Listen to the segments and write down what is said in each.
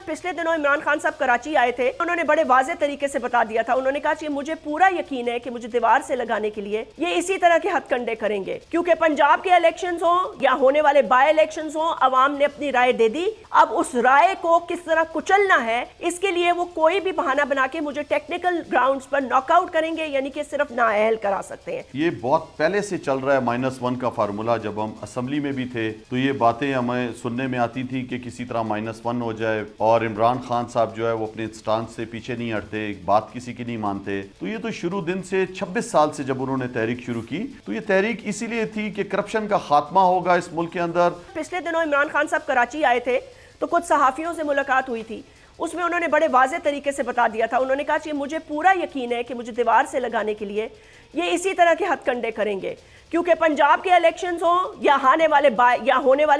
पिछले दिनों इमरान खान साहब कराची आए थे। उन्होंने बड़े वाज़े तरीके से बता दिया था। उन्होंने कहा कि मुझे पूरा यकीन है कि मुझे दीवार से लगाने के लिए ये इसी तरह के हथकंडे करेंगे, क्योंकि पंजाब के इलेक्शंस हो या होने वाले बाय इलेक्शंस हो, अवाम ने अपनी राय दे दी। अब उस राय को किस तरह कुचलना है, इसके लिए वो कोई भी बहाना बना के मुझे टेक्निकल ग्राउंड्स पर नॉकआउट करेंगे, यानी कि सिर्फ नाअहल करा सकते हैं। ये बहुत पहले से चल रहा है -1 का फार्मूला। जब हम असेंबली में भी थे तो ये बातें हमें सुनने में आती थी कि किसी तरह -1 हो जाए, और इमरान खान साहब जो है वो अपने स्टांस से पीछे नहीं हटते, एक बात किसी की नहीं मानते। तो ये तो शुरू दिन से 26 साल से जब उन्होंने तहरीक शुरू की, तो ये तहरीक इसीलिए थी कि करप्शन का खात्मा होगा इस मुल्क के अंदर। पिछले दिनों इमरान खान साहब कराची आए थे तो कुछ सहाफियों से मुलाकात हुई थी। उसमें उन्होंने बड़े वाज़े तरीके से बता दिया था। उन्होंने कहा कि मुझे पूरा यकीन है कि मुझे दीवार से लगाने के लिए ये इसी तरह के हथकंडे करेंगे, क्योंकि पंजाब के इलेक्शंस हो या होने वाले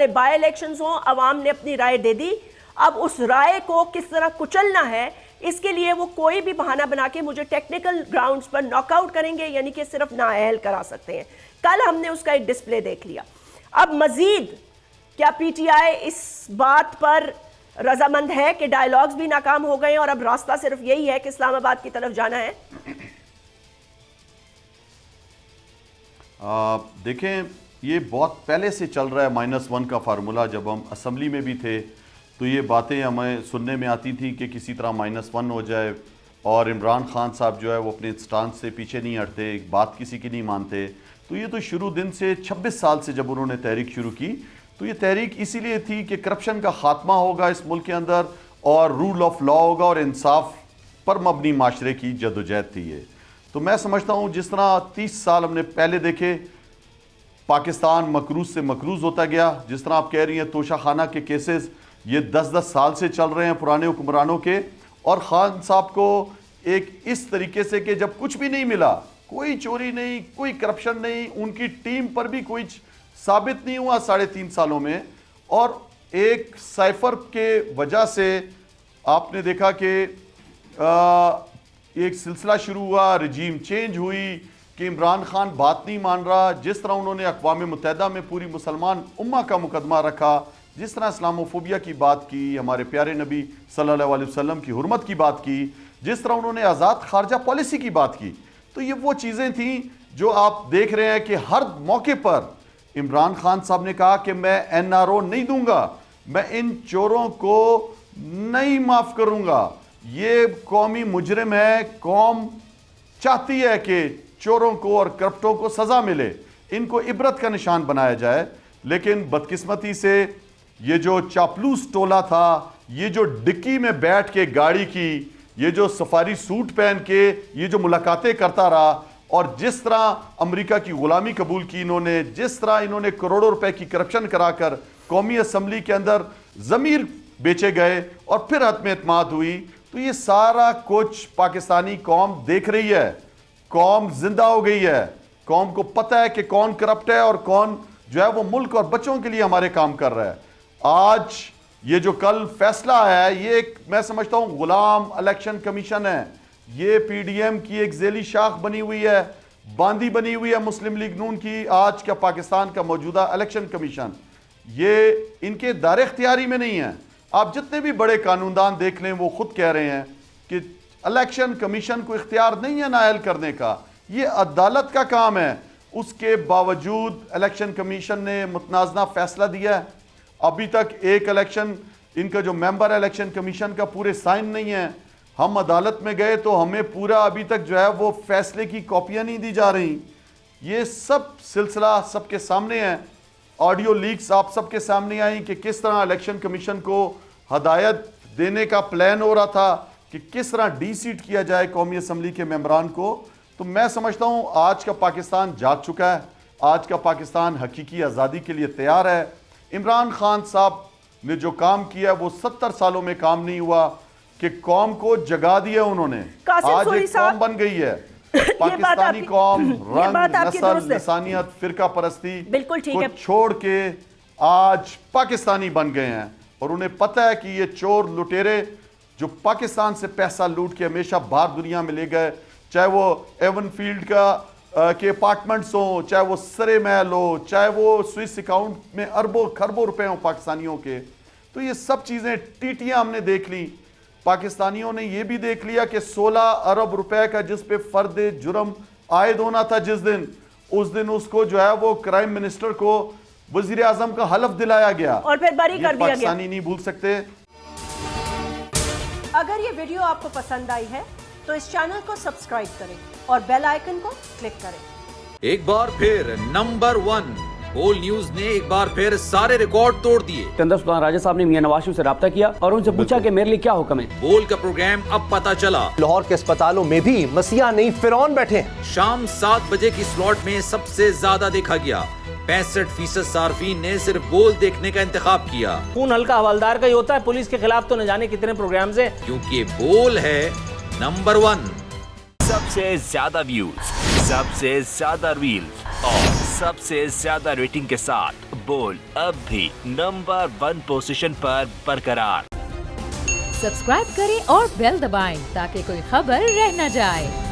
बाय इलेक्शंस हो, अवाम ने अपनी राय दे दी। अब उस राय को किस तरह कुचलना है, इसके लिए वो कोई भी बहाना बना के मुझे टेक्निकल ग्राउंड्स पर नॉकआउट करेंगे, यानी कि सिर्फ नाअहल करा सकते हैं। कल हमने उसका एक डिस्प्ले देख लिया। अब मजीद क्या पीटीआई इस बात पर रजामंद है कि डायलॉग्स भी नाकाम हो गए और अब रास्ता सिर्फ यही है कि इस्लामाबाद की तरफ जाना है? देखें, ये बहुत पहले से चल रहा है -1 का फार्मूला। जब हम असेंबली में भी थे तो ये बातें हमें सुनने में आती थी कि किसी तरह -1 हो जाए, और इमरान खान साहब जो है वो अपने स्टांस से पीछे नहीं हटते, एक बात किसी की नहीं मानते। तो ये तो शुरू दिन से 26 साल से जब उन्होंने तहरीक शुरू की, तो ये तहरीक इसीलिए थी कि करप्शन का खात्मा होगा इस मुल्क के अंदर, और रूल ऑफ लॉ होगा, और इंसाफ पर मबनी माशरे की जदोजहद थी ये। तो मैं समझता हूँ जिस तरह 30 साल हमने पहले देखे, पाकिस्तान मकरूज से मकरूज होता गया। जिस तरह आप कह रही हैं तोशा खाना के केसेस ये 10-10 साल से चल रहे हैं पुराने हुक्मरानों के, और खान साहब को एक इस तरीके से कि जब कुछ भी नहीं मिला, कोई चोरी नहीं, कोई करप्शन नहीं, उनकी टीम पर भी कोई साबित नहीं हुआ 3.5 सालों में, और एक साइफर के वजह से आपने देखा कि एक सिलसिला शुरू हुआ, रजीम चेंज हुई कि इमरान खान बात नहीं मान रहा। जिस तरह उन्होंने अक़वाम मुत्तहिदा में पूरी मुसलमान उम्मा का मुकदमा रखा, जिस तरह इस्लामोफोबिया की बात की, हमारे प्यारे नबी सल्लल्लाहु अलैहि वसल्लम की हुर्मत की बात की, जिस तरह उन्होंने आज़ाद खारजा पॉलिसी की बात की, तो ये वो चीज़ें थीं जो आप देख रहे हैं कि हर मौके पर इमरान खान साहब ने कहा कि मैं NRO नहीं दूंगा, मैं इन चोरों को नहीं माफ़ करूंगा, ये कौमी मुजरिम है, कौम चाहती है कि चोरों को और करप्टों को सज़ा मिले, इनको इबरत का निशान बनाया जाए। लेकिन बदकिस्मती से ये जो चापलूस टोला था, ये जो डिक्की में बैठ के गाड़ी की, ये जो सफारी सूट पहन के ये जो मुलाकातें करता रहा, और जिस तरह अमेरिका की गुलामी कबूल की इन्होंने, जिस तरह इन्होंने करोड़ों रुपए की करप्शन कराकर कौमी असम्बली के अंदर ज़मीर बेचे गए और फिर हतम एतमाद हुई, तो ये सारा कुछ पाकिस्तानी कौम देख रही है। कौम जिंदा हो गई है, कौम को पता है कि कौन करप्ट है और कौन जो है वो मुल्क और बच्चों के लिए हमारे काम कर रहा है। आज ये जो कल फैसला है, ये मैं समझता हूं गुलाम इलेक्शन कमीशन है, ये PDM की एक ज़ेली शाख बनी हुई है, बांदी बनी हुई है मुस्लिम लीग नून की। आज का पाकिस्तान का मौजूदा इलेक्शन कमीशन ये इनके दायरे इख्तियारी में नहीं है। आप जितने भी बड़े कानूनदान देख लें, वो खुद कह रहे हैं कि इलेक्शन कमीशन को इख्तियार नहीं है नाअहल करने का, ये अदालत का काम है। उसके बावजूद इलेक्शन कमीशन ने मुतनाज़ना फैसला दिया है। अभी तक एक इलेक्शन, इनका जो मेंबर है इलेक्शन कमीशन का, पूरे साइन नहीं है। हम अदालत में गए तो हमें पूरा अभी तक जो है वो फैसले की कॉपियां नहीं दी जा रही। ये सब सिलसिला सबके सामने है, ऑडियो लीक्स आप सबके सामने आई कि किस तरह इलेक्शन कमीशन को हदायत देने का प्लान हो रहा था कि किस तरह डी-सीट किया जाए कौमी असम्बली के मेंबरान को। तो मैं समझता हूँ आज का पाकिस्तान जाग चुका है, आज का पाकिस्तान हकीकी आज़ादी के लिए तैयार है। इमरान खान साहब ने जो काम किया वो 70 सालों में काम नहीं हुआ कि कौम को जगा दिया उन्होंने। आज एक कौम बन गई है पाकिस्तानी कौम, रंग, नस्ल, लसानियत, फिरका परस्ती को छोड़ के आज पाकिस्तानी बन गए हैं, और उन्हें पता है कि ये चोर लुटेरे जो पाकिस्तान से पैसा लूट के हमेशा बाहर दुनिया में ले गए, चाहे वो एवन फील्ड के अपार्टमेंट्स हो, चाहे वो सरे महल हो, चाहे वो स्विस अकाउंट में अरबों खरबों रुपए हो पाकिस्तानियों के, तो ये सब चीजें टीटियां हमने देख ली। पाकिस्तानियों ने यह भी देख लिया कि 16 अरब रुपए का जिस पे फर्द जुर्म आयद होना था जिस दिन, उस दिन उसको जो है वो क्राइम मिनिस्टर को वजीर आजम का हलफ दिलाया गया और फिर बरी कर दिया गया। पाकिस्तानी नहीं भूल सकते। अगर ये वीडियो आपको पसंद आई है तो इस चैनल को सब्सक्राइब करें और बेल आइकन को क्लिक करें। एक बार फिर नंबर 1 बोल न्यूज ने एक बार फिर सारे रिकॉर्ड तोड़ दिए। सिकंदर सुल्तान राजा साहब ने मियां नवाज शरीफ से राब्ता किया और उनसे पूछा कि मेरे लिए क्या हुक्म है। बोल का प्रोग्राम अब पता चला। लाहौर के अस्पतालों में भी मसीहा नहीं फिरौन बैठे हैं। शाम 7 बजे की स्लॉट में सबसे ज्यादा देखा गया। 65% सार्फिन ने सिर्फ बोल देखने का इंतखाब किया। खून हल्का हवलदार का ही होता है, पुलिस के खिलाफ तो न जाने कितने प्रोग्राम्स हैं। क्योंकि बोल है नंबर 1। सबसे ज्यादा व्यूज, सबसे ज्यादा रील्स और सबसे ज्यादा रेटिंग के साथ बोल अब भी नंबर 1 पोजीशन पर बरकरार। सब्सक्राइब करें और बेल दबाएं ताकि कोई खबर रह न जाए।